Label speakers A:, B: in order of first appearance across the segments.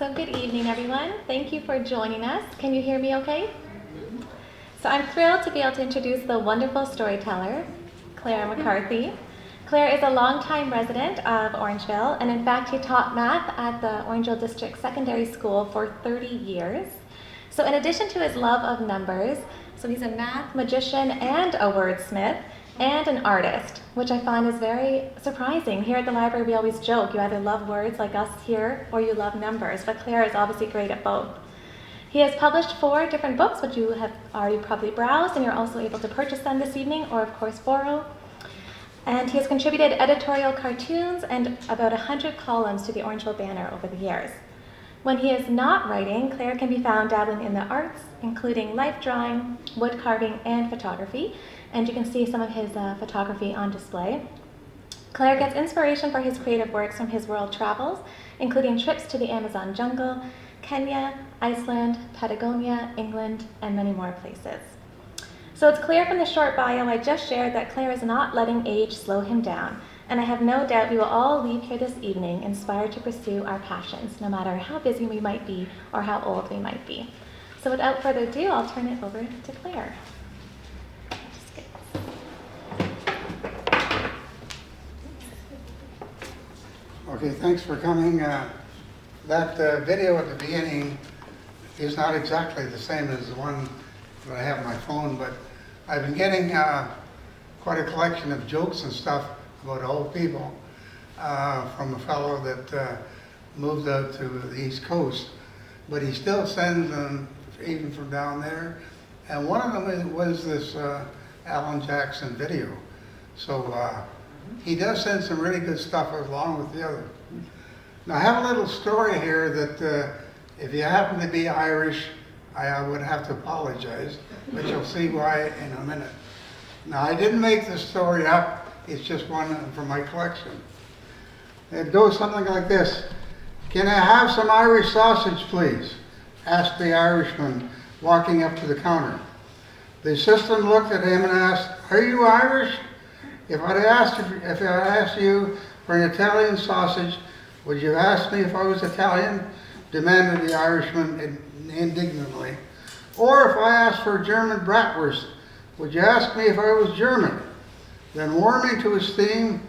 A: So good evening, everyone. Thank you for joining us. Can you hear me okay? So I'm thrilled to be able to introduce the wonderful storyteller, Clare McCarthy. Clare is a longtime resident of Orangeville, and in fact, he taught math at the Orangeville District Secondary School for 30 years. So in addition to his love of numbers, so he's a math magician and a wordsmith, and an artist, which I find is very surprising. Here at the library, we always joke, you either love words like us here, or you love numbers, but Clare is obviously great at both. He has published 4 different books, which you have already probably browsed, and you're also able to purchase them this evening, or of course borrow. And he has contributed editorial cartoons and about 100 columns to the Orangeville Banner over the years. When he is not writing, Clare can be found dabbling in the arts, including life drawing, wood carving, and photography. And you can see some of his photography on display. Clare gets inspiration for his creative works from his world travels, including trips to the Amazon jungle, Kenya, Iceland, Patagonia, England, and many more places. So it's clear from the short bio I just shared that Clare is not letting age slow him down, and I have no doubt we will all leave here this evening inspired to pursue our passions, no matter how busy we might be or how old we might be. So without further ado, I'll turn it over to Clare.
B: Okay, thanks for coming. That video at the beginning is not exactly the same as the one that I have on my phone, but I've been getting quite a collection of jokes and stuff about old people from a fellow that moved out to the East Coast, but he still sends them even from down there. And one of them was this Alan Jackson video. So he does send some really good stuff along with the other. Now I have a little story here that if you happen to be Irish, I would have to apologize, but you'll see why in a minute. Now I didn't make this story up, it's just one from my collection. It goes something like this. "Can I have some Irish sausage, please?" asked the Irishman, walking up to the counter. The assistant looked at him and asked, "Are you Irish? If I asked you for an Italian sausage, would you ask me if I was Italian?" demanded the Irishman indignantly. "Or if I asked for a German bratwurst, would you ask me if I was German?" Then warming to his theme,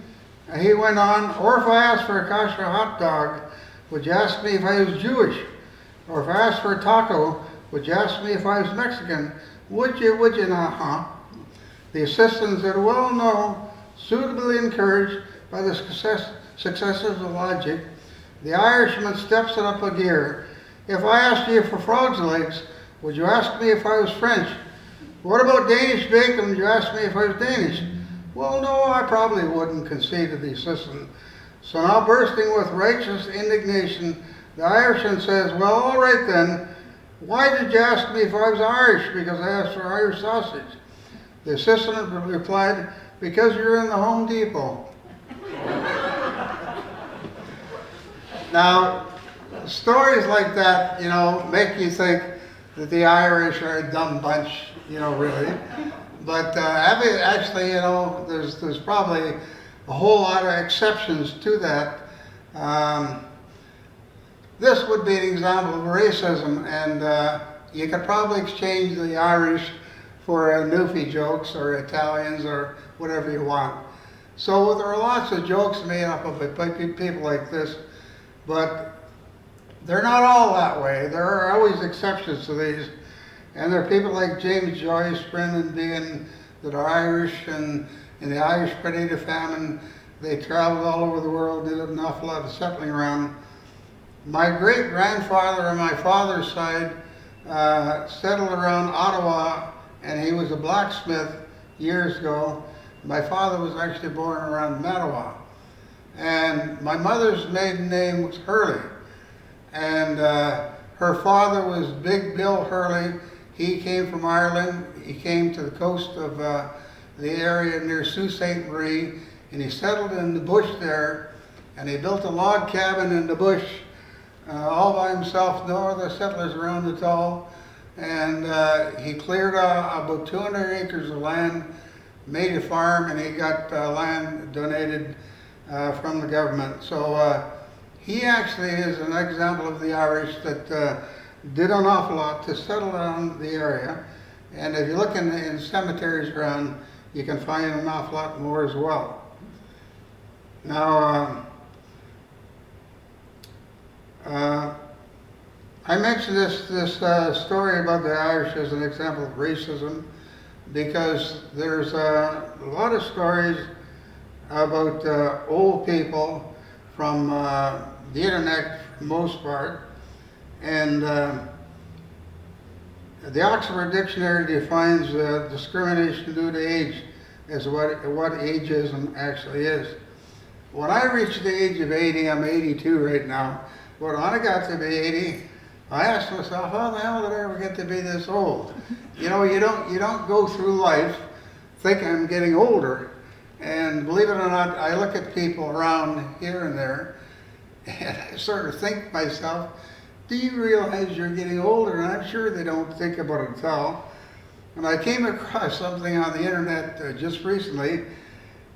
B: he went on, "Or if I asked for a kosher hot dog, would you ask me if I was Jewish? Or if I asked for a taco, would you ask me if I was Mexican? Would you not, huh?" The assistant said, "Well, no." Suitably encouraged by the successes of logic, the Irishman steps it up a gear. "If I asked you for frog's legs, would you ask me if I was French? What about Danish bacon? Would you ask me if I was Danish?" "Well, no, I probably wouldn't," conceded the assistant. So now bursting with righteous indignation, the Irishman says, "Well, all right then. Why did you ask me if I was Irish? Because I asked for Irish sausage." The assistant replied, "Because you're in the Home Depot." Now, stories like that, make you think that the Irish are a dumb bunch, really. But actually, there's probably a whole lot of exceptions to that. This would be an example of racism, and you could probably exchange the Irish for Newfie jokes or Italians or whatever you want. So there are lots of jokes made up of it by people like this, but they're not all that way. There are always exceptions to these, and there are people like James Joyce, Brendan Behan, that are Irish, and in the Irish potato famine, they traveled all over the world, did an awful lot of settling around. My great-grandfather on my father's side settled around Ottawa, and he was a blacksmith years ago. My father was actually born around Mattawa. And my mother's maiden name was Hurley. And her father was Big Bill Hurley. He came from Ireland. He came to the coast of the area near Sault Ste. Marie, and he settled in the bush there, and he built a log cabin in the bush all by himself, no other settlers around at all. And he cleared about 200 acres of land, made a farm, and he got land donated from the government. So he actually is an example of the Irish that did an awful lot to settle down the area. And if you look in cemeteries around, you can find an awful lot more as well. Now, I mentioned this story about the Irish as an example of racism because there's a lot of stories about old people from the internet for the most part. And the Oxford Dictionary defines discrimination due to age as what ageism actually is. When I reached the age of 80, I'm 82 right now, but when I got to be 80, I asked myself, how the hell did I ever get to be this old? You know, you don't go through life thinking I'm getting older. And believe it or not, I look at people around here and there, and I sort of think to myself, do you realize you're getting older? And I'm sure they don't think about it at all. And I came across something on the internet just recently,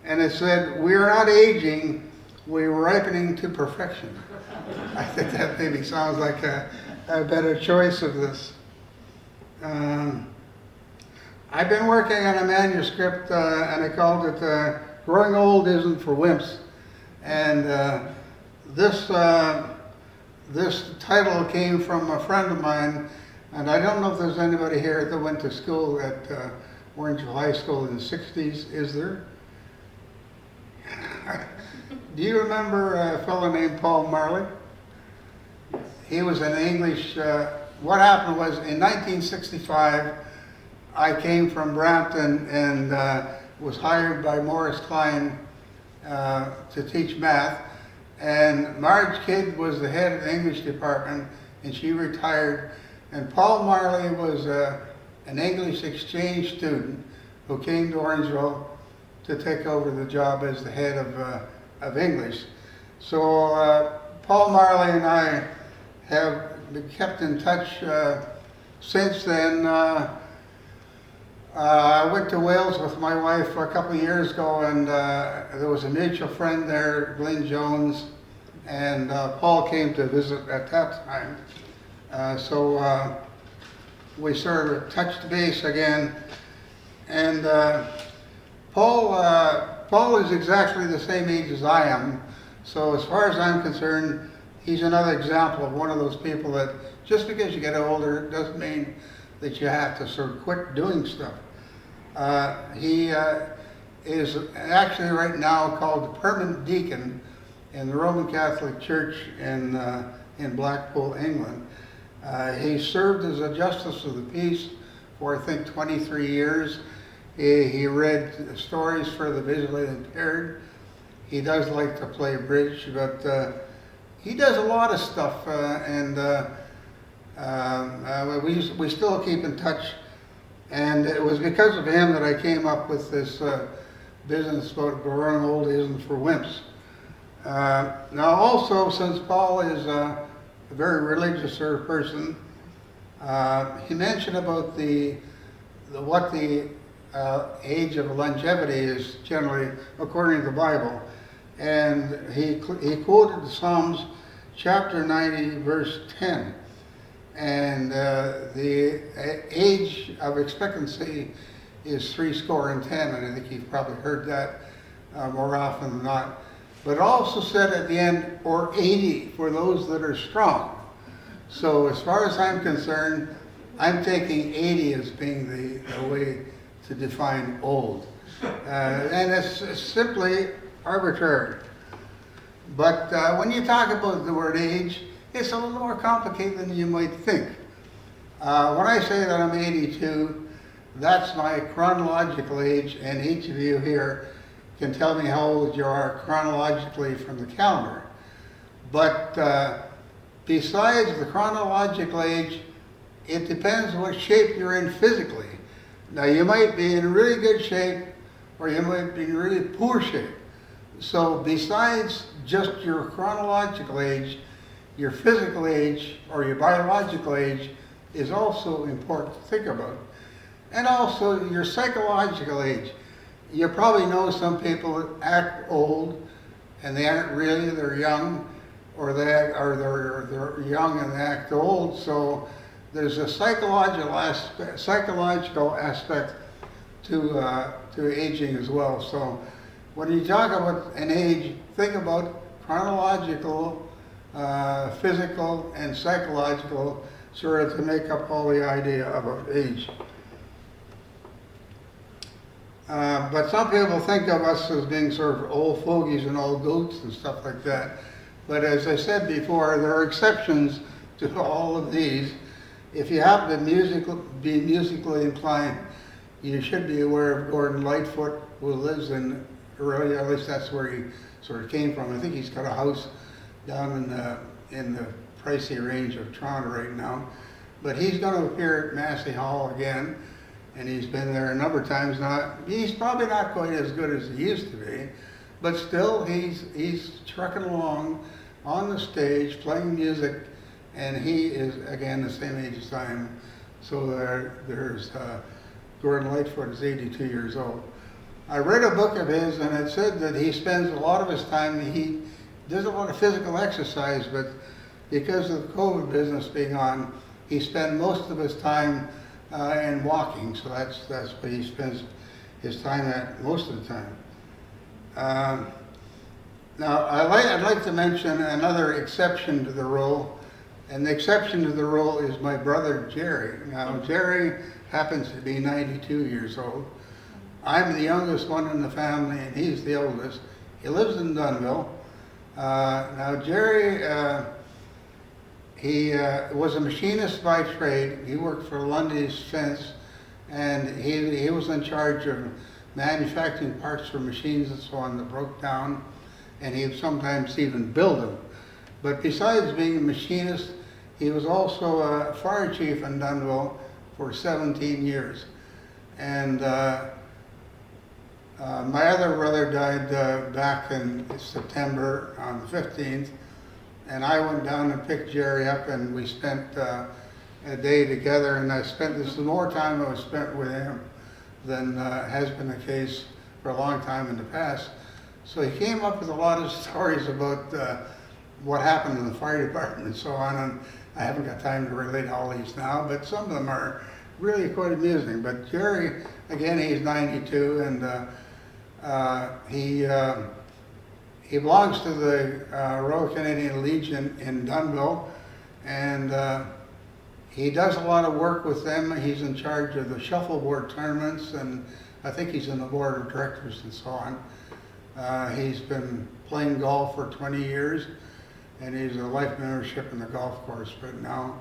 B: and it said, we're not aging, we're ripening to perfection. I think that maybe sounds like a better choice of this. I've been working on a manuscript, and I called it Growing Old Isn't for Wimps. And this title came from a friend of mine, and I don't know if there's anybody here that went to school at Orangeville High School in the 60s, is there? Do you remember a fellow named Paul Marley? He was an English, what happened was in 1965, I came from Brampton and was hired by Morris Klein to teach math. And Marge Kidd was the head of the English department, and she retired. And Paul Marley was an English exchange student who came to Orangeville to take over the job as the head of English. So Paul Marley and I have been kept in touch since then. I went to Wales with my wife a couple of years ago, and there was a mutual friend there, Glenn Jones, and Paul came to visit at that time. So we sort of touched base again, and Paul is exactly the same age as I am, so as far as I'm concerned, he's another example of one of those people that just because you get older, it doesn't mean that you have to sort of quit doing stuff. He is actually right now called the permanent deacon in the Roman Catholic Church in Blackpool, England. He served as a justice of the peace for I think 23 years. He read stories for the visually impaired. He does like to play bridge, but he does a lot of stuff, and we still keep in touch. And it was because of him that I came up with this business about growing old isn't for wimps. Now also, since Paul is a very religious sort of person, he mentioned about what the age of longevity is generally according to the Bible. And he quoted Psalms chapter 90, verse 10. And the age of expectancy is 70, and I think you've probably heard that more often than not. But it also said at the end, or 80 for those that are strong. So as far as I'm concerned, I'm taking 80 as being the way to define old. And it's simply arbitrary. But when you talk about the word age, it's a little more complicated than you might think. When I say that I'm 82, that's my chronological age, and each of you here can tell me how old you are chronologically from the calendar. But besides the chronological age, it depends what shape you're in physically. Now you might be in really good shape, or you might be in really poor shape. So besides just your chronological age, your physical age or your biological age is also important to think about. And also your psychological age. You probably know some people that act old and they aren't really, they're young. or they're young and they act old. So there's a psychological aspect to aging as well. So when you talk about an age, think about chronological, physical, and psychological, sort of to make up all the idea about age. But some people think of us as being sort of old fogies and old goats and stuff like that. But as I said before, there are exceptions to all of these. If you happen to be musically inclined, you should be aware of Gordon Lightfoot, who lives in Aurelia. At least that's where he sort of came from. I think he's got a house down in the pricey range of Toronto right now. But he's going to appear at Massey Hall again, and he's been there a number of times now. He's probably not quite as good as he used to be, but still he's trucking along on the stage playing music, and he is again the same age as I am. So there's Gordon Lightfoot is 82 years old. I read a book of his, and it said that he spends a lot of his time, he does a lot of physical exercise, but because of the COVID business being on, he spent most of his time in walking. So that's what he spends his time at most of the time. Now, I'd like to mention another exception to the rule, and the exception to the rule is my brother Jerry. Now, Jerry happens to be 92 years old. I'm the youngest one in the family, and he's the oldest. He lives in Dunnville. Now, Jerry, he was a machinist by trade. He worked for Lundy's Fence, and he was in charge of manufacturing parts for machines and so on that broke down, and he would sometimes even build them. But besides being a machinist, he was also a fire chief in Dunnville for 17 years. And my other brother died back in September on the 15th, and I went down and picked Jerry up, and we spent a day together, and this is more time I was spent with him than has been the case for a long time in the past. So he came up with a lot of stories about what happened in the fire department and so on, and I haven't got time to relate all these now, but some of them are really quite amusing. But Jerry, again, he's 92, and he belongs to the Royal Canadian Legion in Dunnville, and he does a lot of work with them. He's in charge of the shuffleboard tournaments, and I think he's in the board of directors and so on. He's been playing golf for 20 years, and he's a life membership in the golf course right now.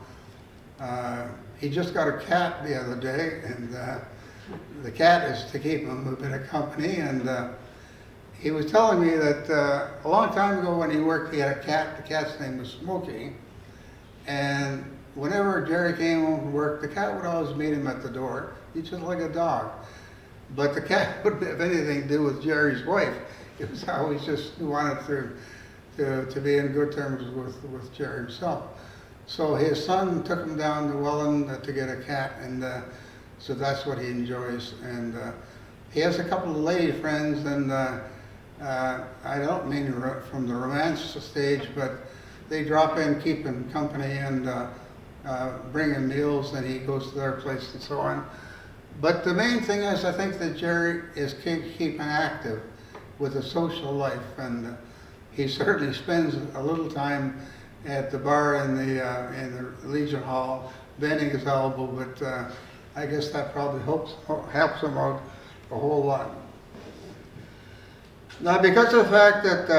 B: He just got a cat the other day, and the cat is to keep him a bit of company. And he was telling me that a long time ago when he worked, he had a cat. The cat's name was Smokey. And whenever Jerry came home from work, the cat would always meet him at the door. He's just like a dog. But the cat wouldn't have anything to do with Jerry's wife. It was always just wanted to be in good terms with Jerry himself. So his son took him down to Welland to get a cat, and so that's what he enjoys. And he has a couple of lady friends, and I don't mean from the romance stage, but they drop in, keep him company, and bring him meals, and he goes to their place and so on. But the main thing is, I think that Jerry is keeping active with a social life, and he certainly spends a little time at the bar in the Legion Hall, bending his elbow, but I guess that probably helps him out a whole lot. Now, because of the fact that,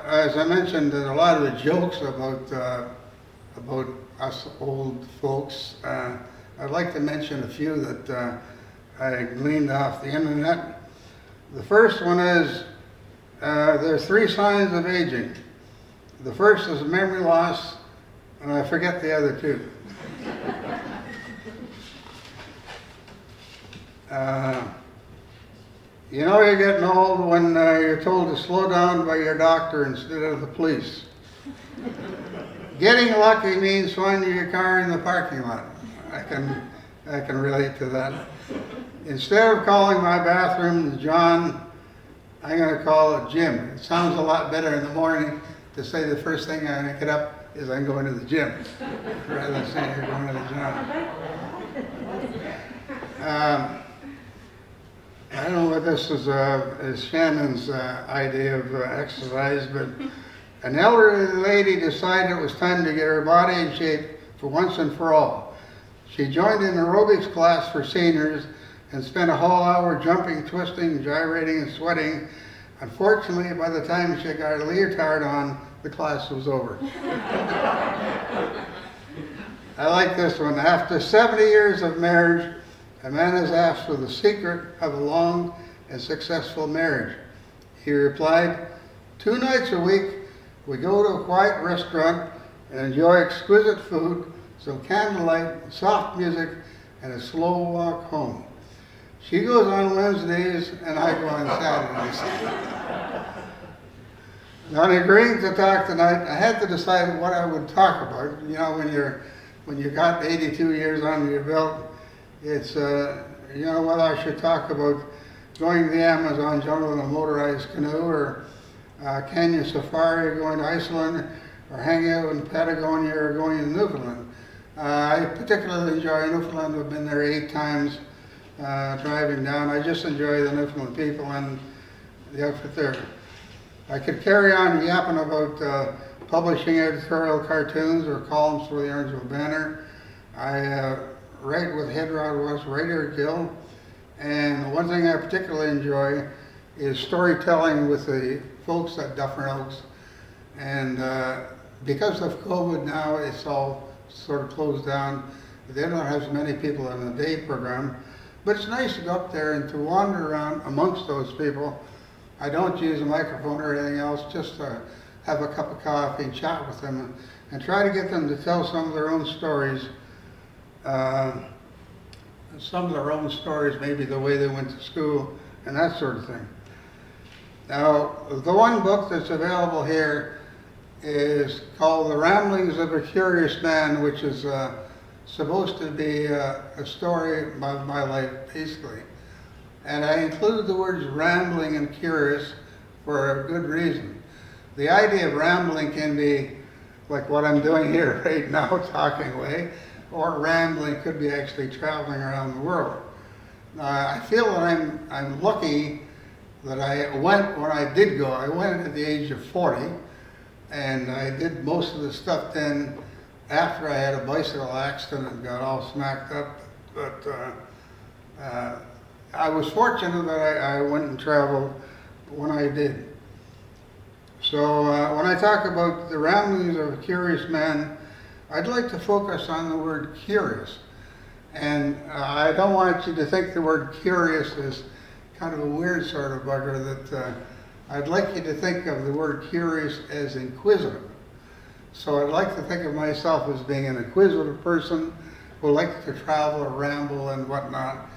B: as I mentioned, there are a lot of the jokes about us old folks, I'd like to mention a few that I gleaned off the internet. The first one is, there are 3 signs of aging. The first is memory loss, and I forget the other 2. You know you're getting old when you're told to slow down by your doctor instead of the police. Getting lucky means finding your car in the parking lot. I can relate to that. Instead of calling my bathroom John, I'm going to call it Jim. It sounds a lot better in the morning to say the first thing I get up is I'm going to the gym, rather than saying you're going to the gym. I don't know what this is Shannon's idea of exercise, but an elderly lady decided it was time to get her body in shape for once and for all. She joined an aerobics class for seniors and spent a whole hour jumping, twisting, gyrating, and sweating. Unfortunately, by the time she got her leotard on, the class was over. I like this one. After 70 years of marriage, a man is asked for the secret of a long and successful marriage. He replied, 2 nights a week, we go to a quiet restaurant and enjoy exquisite food, some candlelight, soft music, and a slow walk home. She goes on Wednesdays and I go on Saturdays. On agreeing to talk tonight, I had to decide what I would talk about. You know, when you got 82 years under your belt, it's you know, whether I should talk about going to the Amazon jungle in a motorized canoe, or Kenya safari, going to Iceland, or hanging out in Patagonia, or going to Newfoundland. I particularly enjoy Newfoundland. I've been there 8 times driving down. I just enjoy the Newfoundland people and the outfit there. I could carry on yapping about publishing editorial cartoons or columns for the Orangeville Banner. I write with Head Rod West Radio Guild, and one thing I particularly enjoy is storytelling with the folks at Dufferin Oaks. And because of COVID now, it's all sort of closed down. They don't have as many people in the day program, but it's nice to go up there and to wander around amongst those people. I don't use a microphone or anything else, just to have a cup of coffee and chat with them and try to get them to tell some of their own stories. Some of their own stories, maybe the way they went to school and that sort of thing. Now, the one book that's available here is called The Ramblings of a Curious Man, which is supposed to be a story about my life, basically. And I included the words rambling and curious for a good reason. The idea of rambling can be like what I'm doing here right now, talking away, or rambling could be actually traveling around the world. I feel that I'm lucky that I went when I did go. I went at the age of 40, and I did most of the stuff then after I had a bicycle accident and got all smacked up. But I was fortunate that I went and traveled when I did. So when I talk about the ramblings of a curious man, I'd like to focus on the word curious. And I don't want you to think the word curious is kind of a weird sort of bugger. That I'd like you to think of the word curious as inquisitive. So I'd like to think of myself as being an inquisitive person who likes to travel or ramble and whatnot.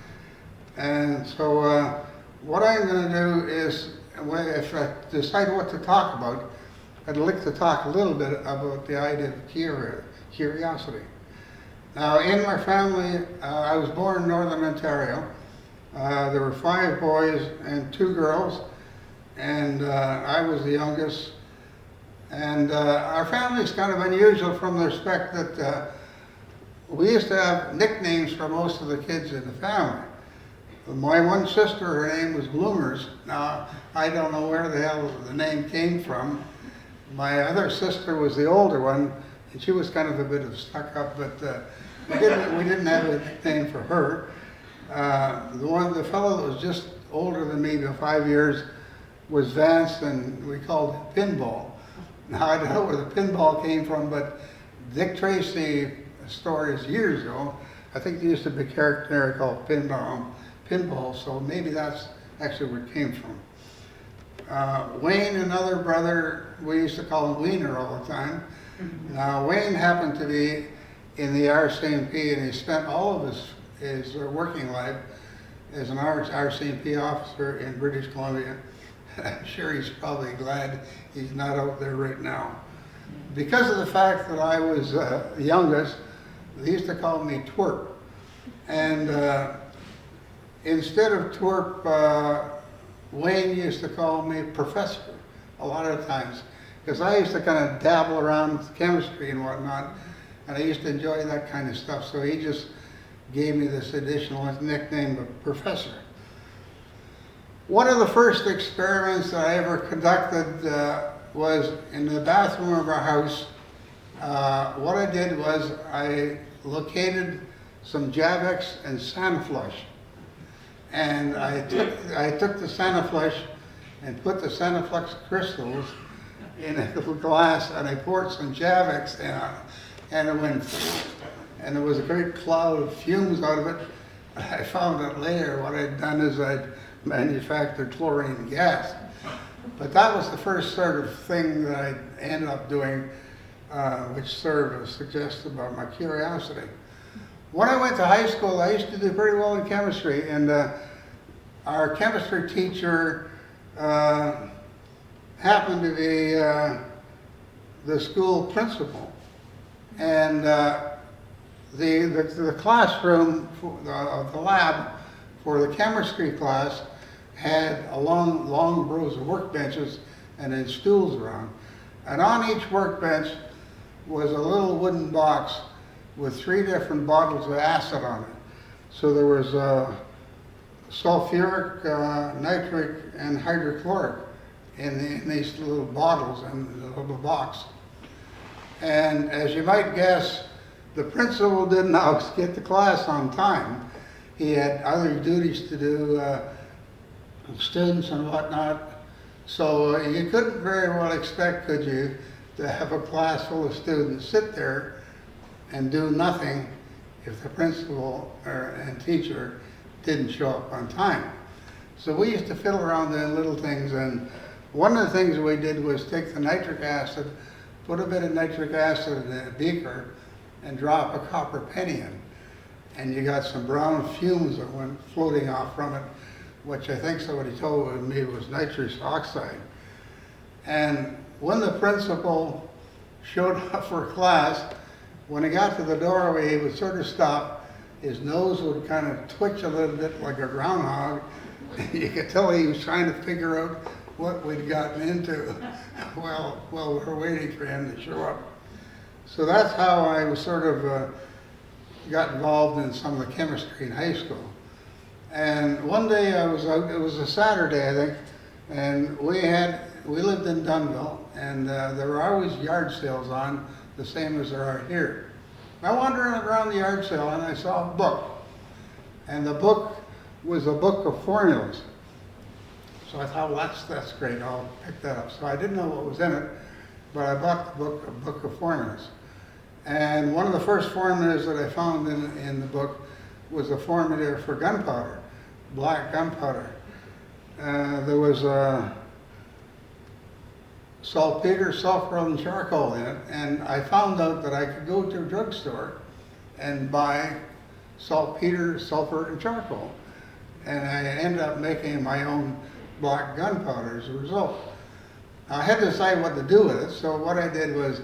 B: And so what I'm going to do is, if I decide what to talk about, I'd like to talk a little bit about the idea of curiosity. Now, in my family, I was born in Northern Ontario. There were 5 boys and 2 girls, and I was the youngest. And our family is kind of unusual from the respect that we used to have nicknames for most of the kids in the family. My one sister, her name was Bloomers. Now, I don't know where the hell the name came from. My other sister was the older one, and she was kind of a bit of stuck-up, but we didn't have a nickname for her. The fellow that was just older than me by 5 years was Vance, and we called him Pinball. Now, I don't know where the pinball came from, but Dick Tracy stories years ago, I think there used to be a character called Pinball, so maybe that's actually where it came from. Wayne, another brother, we used to call him Wiener all the time. Now, Wayne happened to be in the RCMP, and he spent all of his working life as an RCMP officer in British Columbia. I'm sure he's probably glad he's not out there right now. Because of the fact that I was the youngest, they used to call me Twerp. And instead of Twerp, Wayne used to call me Professor a lot of times. because I used to kind of dabble around with chemistry and whatnot, and I used to enjoy that kind of stuff. So he just gave me this additional nickname of Professor. One of the first experiments that I ever conducted was in the bathroom of our house. What I did was I located some Javex and Sanaflush, and I took the Sanaflush and put the Sanaflux crystals in a little glass, and I poured some Javex in it, and it went, and there was a great cloud of fumes out of it. I found out later what I'd done is I'd manufactured chlorine gas. But that was the first sort of thing that I ended up doing, which sort of suggests about my curiosity. When I went to high school, I used to do pretty well in chemistry, and our chemistry teacher happened to be the school principal. And the classroom, the lab for the chemistry class had a long rows of workbenches and then stools around. And on each workbench was a little wooden box with 3 different bottles of acid on it. So there was sulfuric, nitric, and hydrochloric in these little bottles in the little box. And as you might guess, the principal didn't always get to class on time. He had other duties to do, students and whatnot. So you couldn't very well expect, could you, to have a class full of students sit there and do nothing if the principal and teacher didn't show up on time. So we used to fiddle around doing little things, and one of the things we did was take the nitric acid, put a bit of nitric acid in a beaker, and drop a copper penny in. And you got some brown fumes that went floating off from it, which I think somebody told me was nitrous oxide. And when the principal showed up for class, when he got to the doorway, he would sort of stop. His nose would kind of twitch a little bit like a groundhog. You could tell he was trying to figure out what we'd gotten into while we were waiting for him to show up. So that's how I was sort of got involved in some of the chemistry in high school. And one day I was out, it was a Saturday I think, and we lived in Dunville, and there were always yard sales on, the same as there are here. I wandered around the yard sale and I saw a book, and the book was a book of formulas. So I thought, well, that's great, I'll pick that up. So I didn't know what was in it, but I bought the book, a book of formulas. And one of the first formulas that I found in the book was a formula for gunpowder, black gunpowder. There was saltpeter, sulfur, and charcoal in it, and I found out that I could go to a drugstore and buy saltpeter, sulfur, and charcoal. And I ended up making my own black gunpowder as a result. I had to decide what to do with it, so what I did was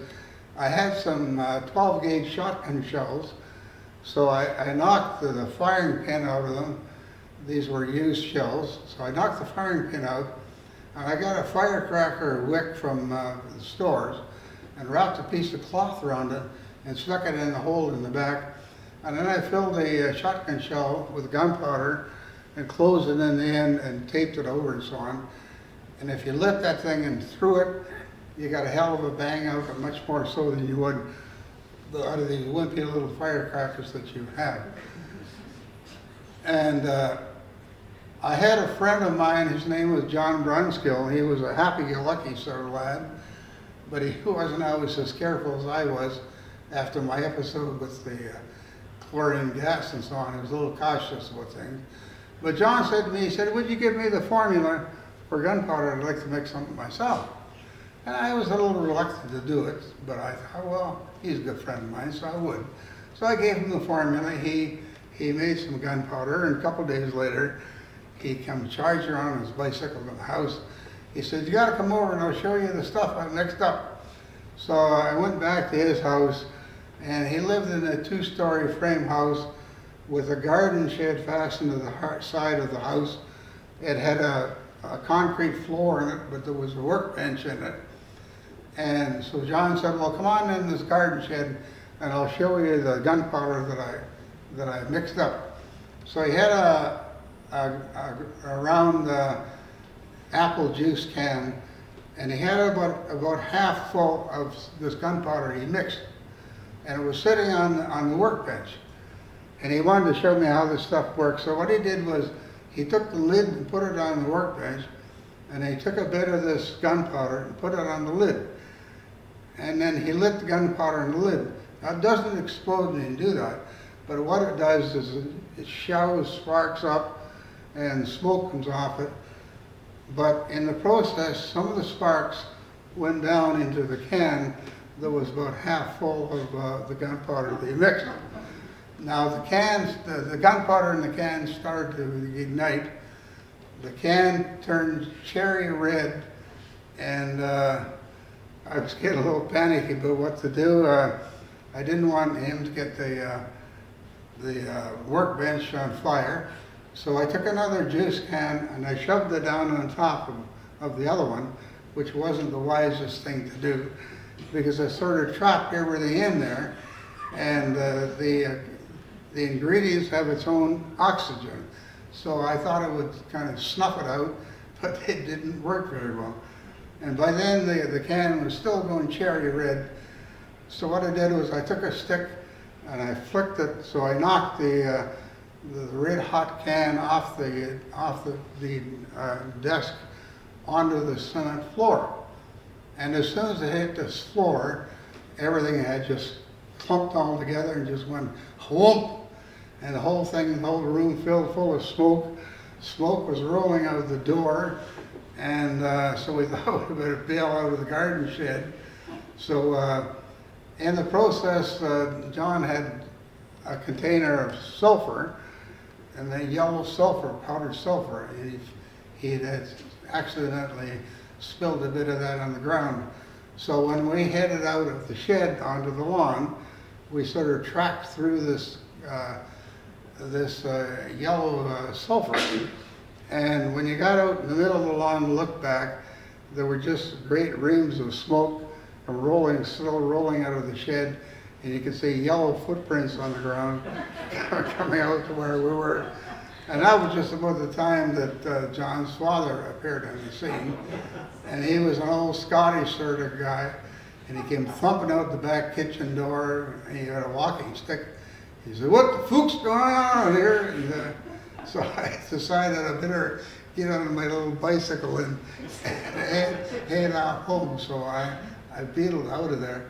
B: I had some 12-gauge shotgun shells, so I knocked the firing pin out of them. These were used shells, so I knocked the firing pin out, and I got a firecracker wick from the stores and wrapped a piece of cloth around it and stuck it in the hole in the back. And then I filled the shotgun shell with gunpowder and closed it in the end and taped it over and so on. And if you lit that thing and threw it, you got a hell of a bang out, but much more so than you would out of these wimpy little firecrackers that you have. And I had a friend of mine, his name was John Brunskill. He was a happy-go-lucky sort of lad, but he wasn't always as careful as I was after my episode with the chlorine gas and so on. He was a little cautious about things. But John said to me, he said, would you give me the formula for gunpowder? I'd like to make something myself. And I was a little reluctant to do it, but I thought, well, he's a good friend of mine, so I would. So I gave him the formula. He made some gunpowder, and a couple days later, he came charging on his bicycle to the house. He said, you gotta come over and I'll show you the stuff I mixed up. So I went back to his house, and he lived in a 2-story frame house with a garden shed fastened to the side of the house. It had a concrete floor in it, but there was a workbench in it. And so John said, well, come on in this garden shed and I'll show you the gunpowder that I mixed up. So he had a round apple juice can, and he had about half full of this gunpowder he mixed. And it was sitting on the workbench. And he wanted to show me how this stuff works. So what he did was he took the lid and put it on the workbench, and he took a bit of this gunpowder and put it on the lid. And then he lit the gunpowder in the lid. Now it doesn't explode when you do that, but what it does is it showers sparks up and smoke comes off it. But in the process, some of the sparks went down into the can that was about half full of the gunpowder that he mixed. Now the gunpowder in the can started to ignite. The can turned cherry red, and I was getting a little panicky about what to do. I didn't want him to get the workbench on fire, so I took another juice can and I shoved it down on top of the other one, which wasn't the wisest thing to do, because I sort of trapped everything in there, and the ingredients have its own oxygen. So I thought it would kind of snuff it out, but it didn't work very well. And by then the can was still going cherry red. So what I did was I took a stick and I flicked it, so I knocked the red hot can off the desk onto the cement floor. And as soon as it hit this floor, everything had just clumped all together and just went whoomp. And the whole room filled full of smoke. Smoke was rolling out the door. And so we thought we better bail out of the garden shed. So in the process, John had a container of sulfur, and the yellow sulfur, powdered sulfur. He had accidentally spilled a bit of that on the ground. So when we headed out of the shed onto the lawn, we sort of tracked through this yellow sulfur. And when you got out in the middle of the lawn and looked back, there were just great reams of smoke still rolling out of the shed, and you could see yellow footprints on the ground coming out to where we were. And that was just about the time that John's father appeared on the scene. And he was an old Scottish sort of guy, and he came thumping out the back kitchen door, and he had a walking stick. He said, "What the fook's going on here?" And, so I decided I better get on my little bicycle and head off home. So I beetled out of there.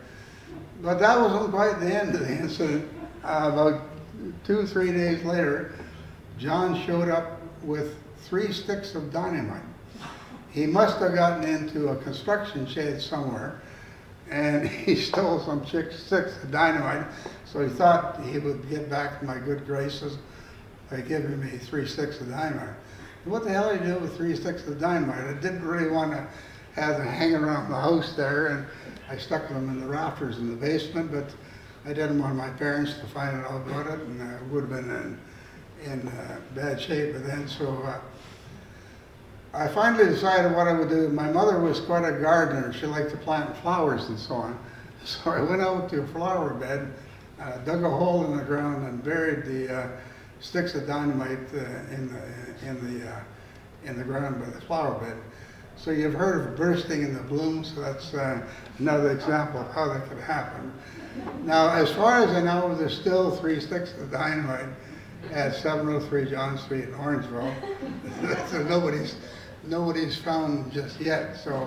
B: But that wasn't quite the end of the incident. About 2 or 3 days later, John showed up with 3 sticks of dynamite. He must have gotten into a construction shed somewhere, and he stole some 6 sticks of dynamite. So he thought he would get back to my good graces by giving me 3 sticks of dynamite. What the hell did he do with 3 sticks of dynamite? I didn't really want to have them hanging around the house there, and I stuck them in the rafters in the basement, but I didn't want my parents to find out about it, and I would have been in bad shape by then. So I finally decided what I would do. My mother was quite a gardener. She liked to plant flowers and so on. So I went out to a flower bed, dug a hole in the ground, and buried the sticks of dynamite in the ground by the flower bed. So you've heard of bursting in the bloom, so that's another example of how that could happen. Now, as far as I know, there's still 3 sticks of dynamite at 703 John Street in Orangeville. So nobody's found just yet. So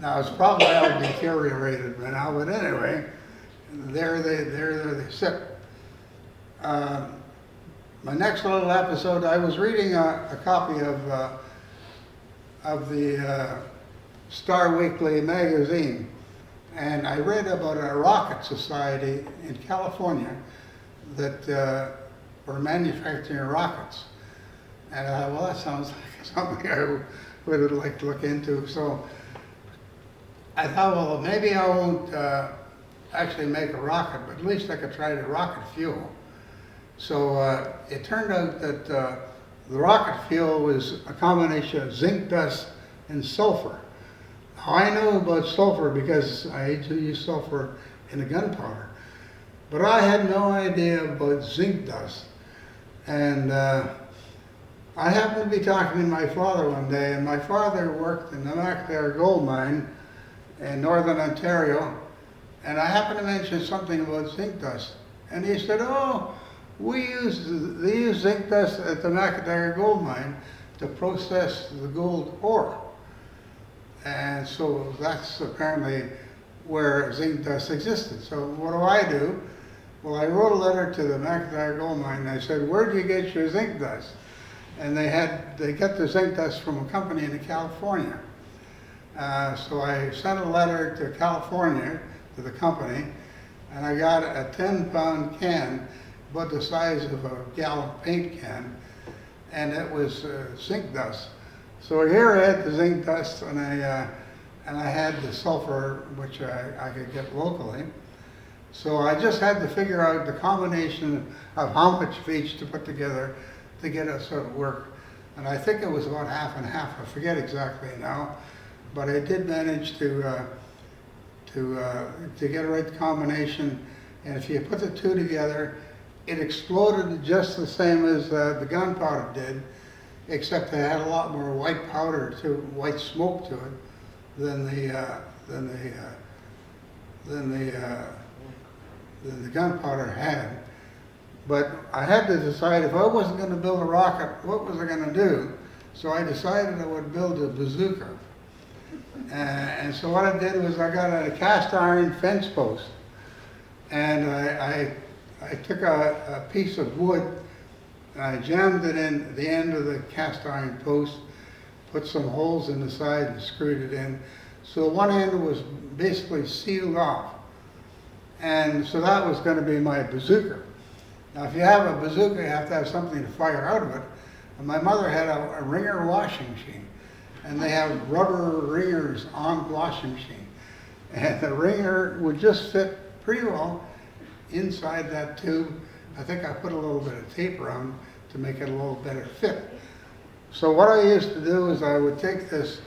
B: now it's probably all deteriorated by now, but anyway, there they sit. My next little episode, I was reading a copy of the Star Weekly magazine, and I read about a rocket society in California that were manufacturing rockets. And I thought, well, that sounds like something I would like to look into. So I thought, well, maybe I won't actually make a rocket, but at least I could try the rocket fuel. So it turned out that the rocket fuel was a combination of zinc dust and sulfur. I know about sulfur because I used to use sulfur in the gunpowder, but I had no idea about zinc dust. And I happened to be talking to my father one day, and my father worked in the McIntyre gold mine in northern Ontario, and I happened to mention something about zinc dust. And he said, oh, they use zinc dust at the McIntyre gold mine to process the gold ore. And so that's apparently where zinc dust existed. So what do? Well, I wrote a letter to the McIntyre gold mine, and I said, where do you get your zinc dust? And they get the zinc dust from a company in California. So I sent a letter to California, to the company, and I got a 10-pound can, about the size of a gallon paint can, and it was zinc dust. So here I had the zinc dust, and I had the sulfur, which I could get locally. So I just had to figure out the combination of how much of each to put together to get it sort of work. And I think it was about half and half. I forget exactly now, but I did manage to get a right combination. And if you put the two together, it exploded just the same as the gunpowder did, except it had a lot more white powder white smoke to it than the gunpowder had. But I had to decide if I wasn't going to build a rocket, what was I going to do? So I decided I would build a bazooka. And so what I did was I got a cast iron fence post, and I took a piece of wood, and I jammed it in the end of the cast iron post, put some holes in the side and screwed it in. So one end was basically sealed off. And so that was going to be my bazooka. Now if you have a bazooka, you have to have something to fire out of it. And my mother had a wringer washing machine. And they have rubber ringers on the washing machine. And the ringer would just fit pretty well inside that tube. I think I put a little bit of tape around to make it a little better fit. So what I used to do is I would take this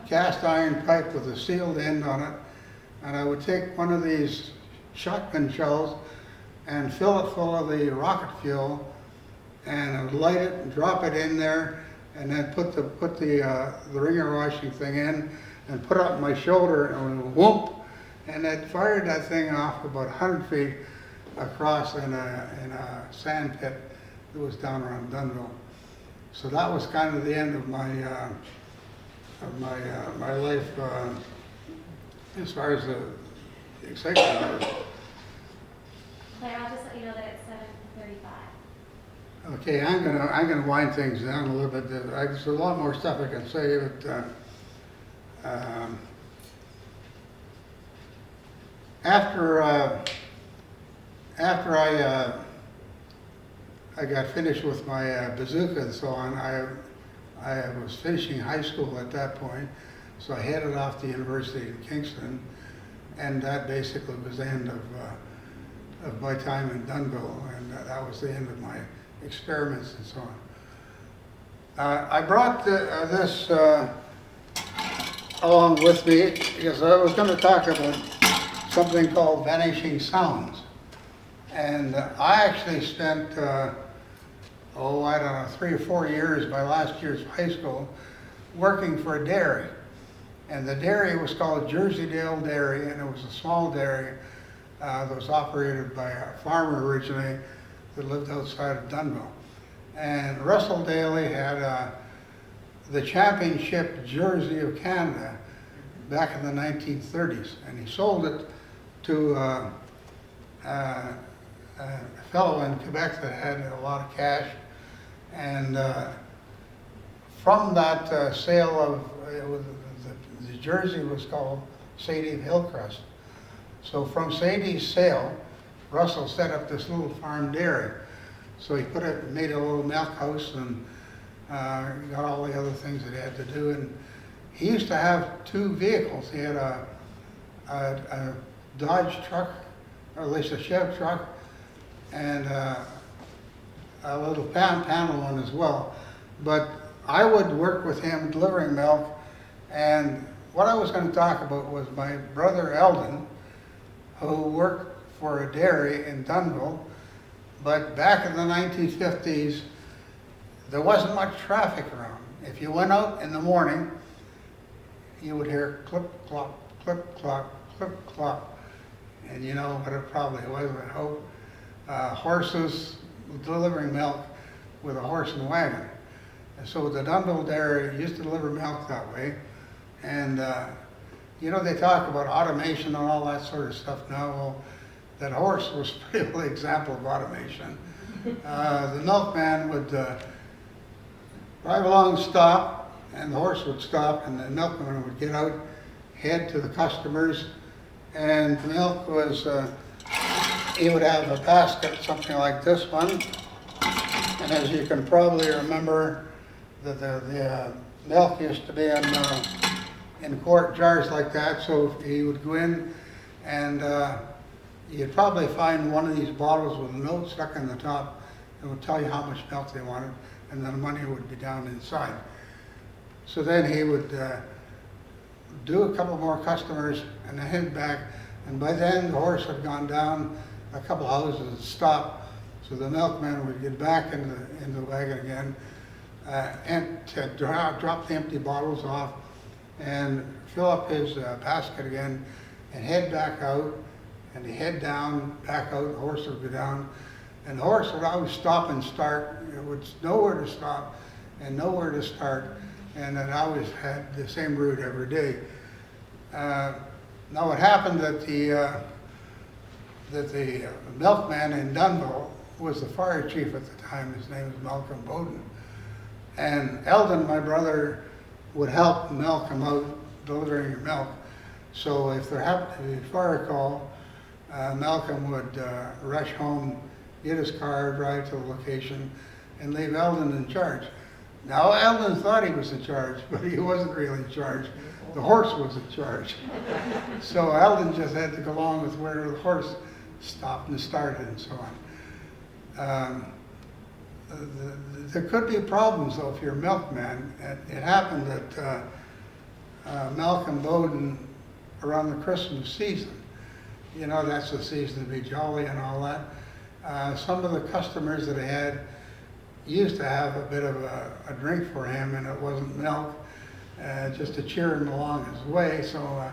B: cast iron pipe with a sealed end on it, and I would take one of these shotgun shells and fill it full of the rocket fuel, and I would light it and drop it in there, and then put the ringer washing thing in, and put it up my shoulder, and it would whoop, and it fired that thing off about 100 feet across in a sand pit that was down around Dunville. So that was kind of the end of my life as far as the excitement goes.
A: Claire, I'll just let you know that it's 7:35.
B: Okay, I'm gonna wind things down a little bit. There's a lot more stuff I can say, but after I got finished with my bazooka and so on, I was finishing high school at that point, so I headed off to University in Kingston, and that basically was the end of my time in Dunville, and that was the end of my experiments and so on. I brought this along with me because I was going to talk about something called Vanishing Sounds. And I actually spent, I don't know, 3 or 4 years, my last years of high school, working for a dairy. And the dairy was called Jerseydale Dairy, and it was a small dairy that was operated by a farmer originally that lived outside of Dunville. And Russell Daly had the championship jersey of Canada back in the 1930s, and he sold it to a fellow in Quebec that had a lot of cash, and from that sale of the jersey was called Sadie Hillcrest. So from Sadie's sale, Russell set up this little farm dairy. So he made a little milk house and got all the other things that he had to do. And he used to have 2 vehicles. He had a Dodge truck, or at least a Chev truck, and a little panel one as well. But I would work with him delivering milk, and what I was going to talk about was my brother Eldon, who worked for a dairy in Dunville, but back in the 1950s, there wasn't much traffic around. If you went out in the morning, you would hear clip, clop, clip, clop, clip, clop, and you know what it probably was, I hope. Horses delivering milk with a horse and wagon. And so the Dunville Dairy used to deliver milk that way. And you know, they talk about automation and all that sort of stuff now. Well, that horse was a pretty good example of automation. The milkman would drive along, stop, and the horse would stop, and the milkman would get out, head to the customers, and the milk was, he would have a basket, something like this one. And as you can probably remember, the milk used to be in quart jars like that, so he would go in and you'd probably find one of these bottles with a note stuck in the top that would tell you how much milk they wanted, and then the money would be down inside. So then he would do a couple more customers and then head back, and by then the horse had gone down a couple houses and stopped, so the milkman would get back in the wagon again and to drop the empty bottles off and fill up his basket again and head back out, and he'd head down, back out, the horse would go down, and the horse would always stop and start. It would know where to stop and know where to start, and it always had the same route every day. Now it happened that the milkman in Dunville was the fire chief at the time. His name was Malcolm Bowden. And Eldon, my brother, would help Malcolm out delivering your milk. So if there happened to be a fire call, Malcolm would rush home, get his car, drive to the location, and leave Eldon in charge. Now Eldon thought he was in charge, but he wasn't really in charge. The horse was in charge. So Eldon just had to go along with where the horse stopped and started and so on. There could be problems though if you're a milkman. It happened that Malcolm Bowden, around the Christmas season, you know, that's the season to be jolly and all that, some of the customers that he had used to have a bit of a drink for him, and it wasn't milk, just to cheer him along his way. So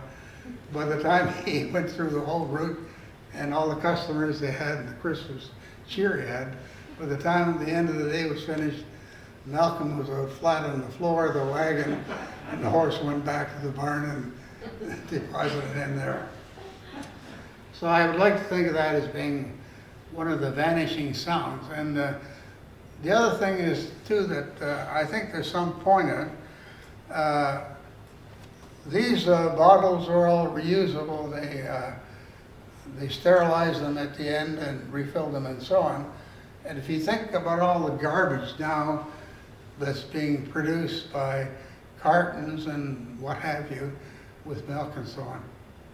B: by the time he went through the whole route and all the customers they had and the Christmas cheer he had, by the time the end of the day was finished, Malcolm was out flat on the floor of the wagon, and the horse went back to the barn and deposited him there. So I would like to think of that as being one of the vanishing sounds. And the other thing is, too, that I think there's some point in it. These bottles are all reusable. They sterilize them at the end and refill them and so on. And if you think about all the garbage now that's being produced by cartons and what have you with milk and so on.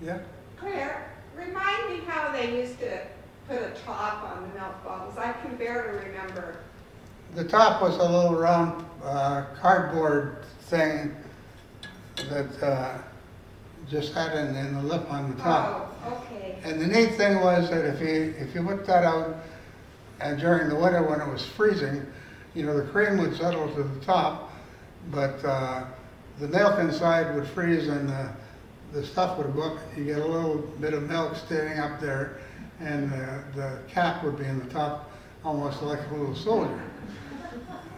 B: Yeah?
C: Claire, remind me how they used to put a top on the milk bottles. I can barely remember.
B: The top was a little round cardboard thing that just had in the lip on the top.
C: Oh, okay.
B: And the neat thing was that if you whipped that out and during the winter when it was freezing, you know, the cream would settle to the top, but the milk inside would freeze and the stuff would go up. You get a little bit of milk standing up there, and the cap would be in the top, almost like a little soldier.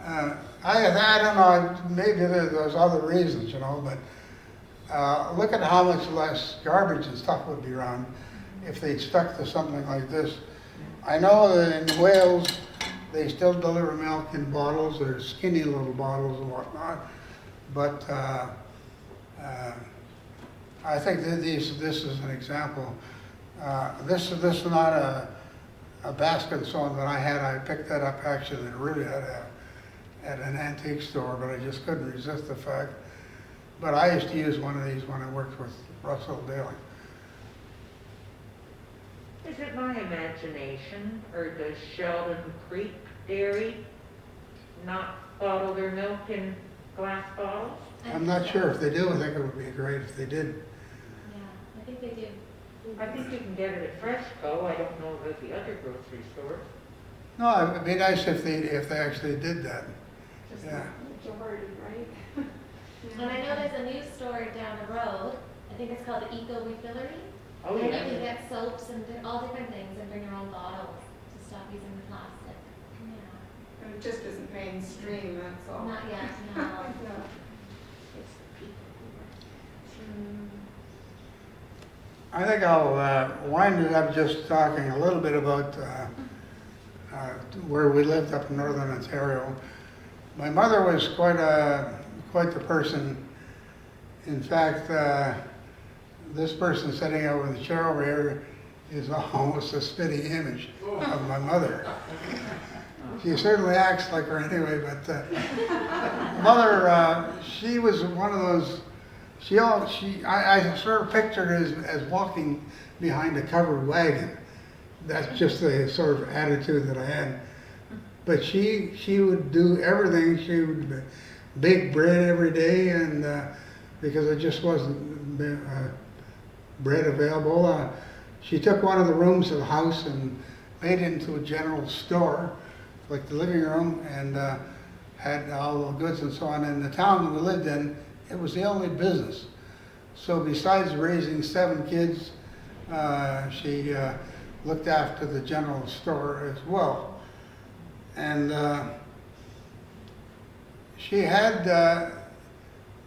B: I don't know, maybe there's other reasons, you know, but look at how much less garbage and stuff would be around if they stuck to something like this. I know that in Wales, they still deliver milk in bottles. They're skinny little bottles and whatnot. But I think that this is an example. This is not a basket and so on that I had. I picked that up actually really at an antique store, but I just couldn't resist the fact. But I used to use one of these when I worked with Russell Daly.
D: Is it my imagination, or does Sheldon Creek Dairy not bottle their milk in glass bottles?
B: I'm not sure if they do. I think it would be great if they did.
A: Yeah, I think they do.
D: I think you can get it at Fresco. I don't know about the other grocery stores.
B: No, it'd be nice if they actually did that.
C: Just
B: Yeah.
C: the majority, right?
A: And I know there's a new store down the road. I think it's called Eco Refillery.
D: Oh,
A: And you
D: yeah.
A: can get soaps and all different things and bring your own bottles to stop using the plastic. Yeah.
C: And it just isn't mainstream, that's all.
A: Not yet, no.
C: No.
B: I think I'll wind it up just talking a little bit about where we lived up in northern Ontario. My mother was quite the person. In fact, this person sitting over the chair over here is almost a spitting image of my mother. She certainly acts like her anyway, but mother, she was one of those. I sort of pictured her as walking behind a covered wagon. That's just the sort of attitude that I had. But she would do everything. She would bake bread every day, and because there just wasn't bread available, she took one of the rooms of the house and made it into a general store, like the living room, and had all the goods and so on. In the town that we lived in, it was the only business. So besides raising 7 kids, she looked after the general store as well. And she had,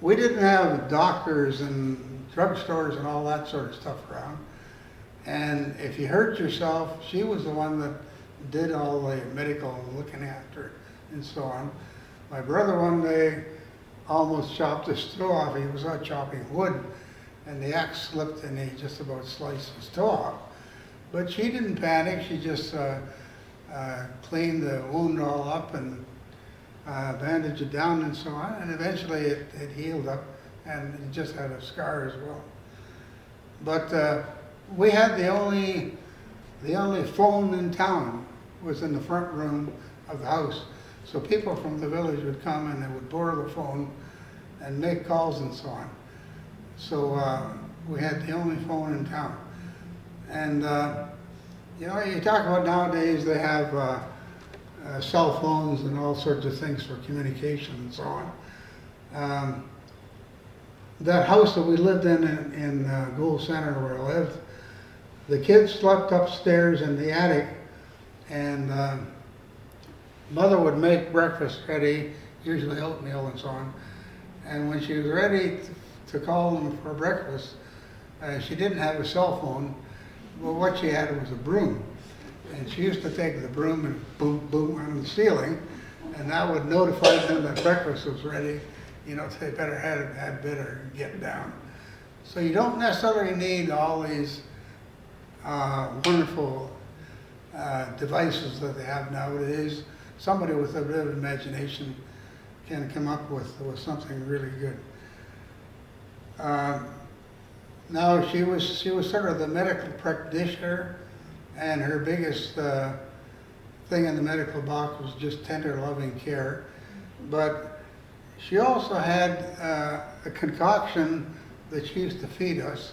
B: we didn't have doctors and drugstores and all that sort of stuff around. And if you hurt yourself, she was the one that did all the medical looking after it and so on. My brother one day almost chopped his toe off. He was out chopping wood, and the axe slipped and he just about sliced his toe off. But she didn't panic. She just cleaned the wound all up and bandaged it down and so on. And eventually it healed up, and it just had a scar as well. But we had the only phone in town was in the front room of the house. So people from the village would come and they would borrow the phone and make calls and so on. So we had the only phone in town. And you know, you talk about nowadays they have cell phones and all sorts of things for communication and so on. That house that we lived in Gould Center where I lived, the kids slept upstairs in the attic, and Mother would make breakfast ready, usually oatmeal and so on. And when she was ready to call them for breakfast, she didn't have a cell phone. Well, what she had was a broom. And she used to take the broom and boom, boom on the ceiling, and that would notify them that breakfast was ready. You know, they better get down. So you don't necessarily need all these wonderful devices that they have nowadays. Somebody with a bit of imagination can come up with something really good. Now she was sort of the medical practitioner, and her biggest thing in the medical box was just tender, loving care. But she also had a concoction that she used to feed us,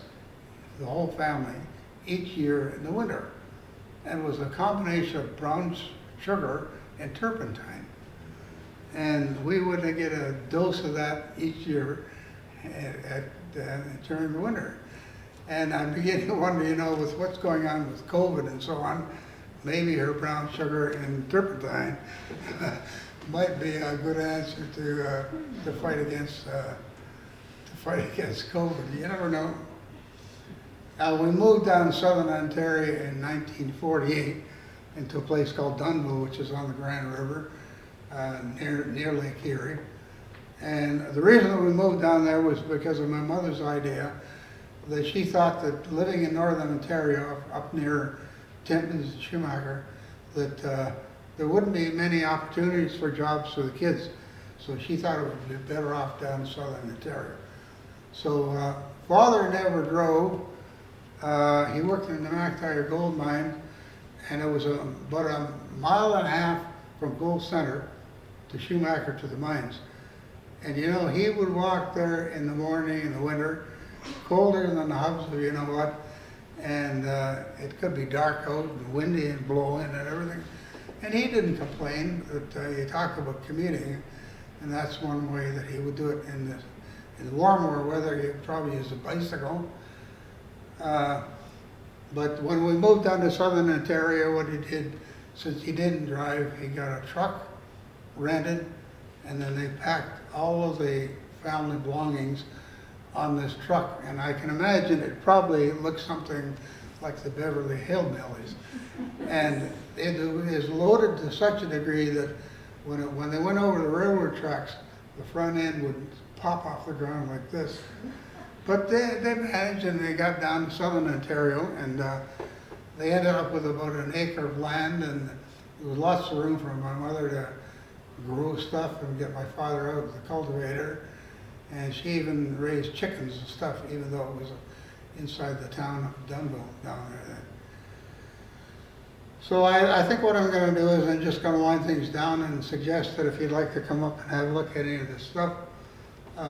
B: the whole family, each year in the winter. And it was a combination of brown sugar and turpentine. And we would get a dose of that each year during the winter. And I'm beginning to wonder, you know, with what's going on with COVID and so on, maybe her brown sugar and turpentine might be a good answer to fight against COVID. You never know. We moved down southern Ontario in 1948 into a place called Dunville, which is on the Grand River, near Lake Erie. And the reason that we moved down there was because of my mother's idea that she thought that living in northern Ontario, up near Timpins and Schumacher, that there wouldn't be many opportunities for jobs for the kids. So she thought it would be better off down in southern Ontario. So Father never drove. He worked in the McIntyre gold mine, and it was about a mile and a half from Gould Center to Schumacher to the mines. And you know, he would walk there in the morning in the winter, colder than the hubs, you know what, and it could be dark out and windy and blowing and everything. And he didn't complain. That you talk about commuting, and that's one way that he would do it. In the warmer weather, he'd probably use a bicycle. But when we moved down to southern Ontario, what he did, since he didn't drive, he got a truck rented, and then they packed all of the family belongings on this truck. And I can imagine it probably looked something like the Beverly Hillbillies. And it is loaded to such a degree that when they went over the railroad tracks, the front end would pop off the ground like this. But they managed, and they got down to southern Ontario, and they ended up with about an acre of land, and there was lots of room for my mother to grow stuff and get my father out of the cultivator. And she even raised chickens and stuff, even though it was inside the town of Dunville down there. So I think what I'm going to do is I'm just going to wind things down and suggest that if you'd like to come up and have a look at any of this stuff,